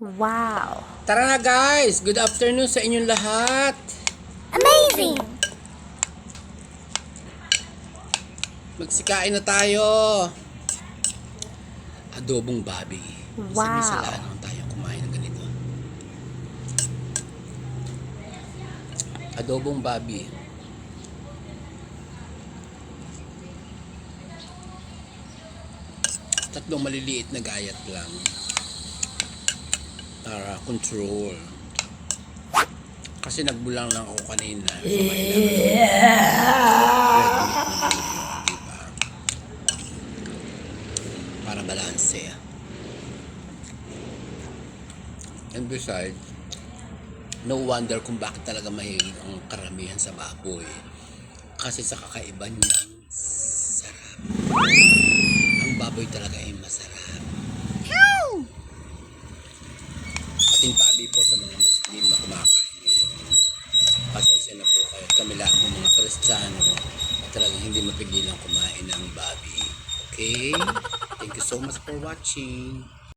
Wow! Tara na guys! Good afternoon sa inyong lahat! Amazing! Magsikain na tayo! Adobong babi. Wow! Isa lang naman tayong kumain ng ganito. Adobong babi. Tatlong maliliit na gayat lang. Para control. Kasi nagbulang lang ako kanina. Diba? Para balanse. And besides, no wonder kung bakit talaga mahilig ang karamihan sa baboy. Kasi sa kakaiba niyang sarap. Ang baboy talaga ay masarap. Ating tabi po sa mga Muslim na kumakain. Pasensya na po kayo. Kami lang ang mga Kristiyano at talagang hindi mapigilang kumain ng babi. Okay? Thank you so much for watching.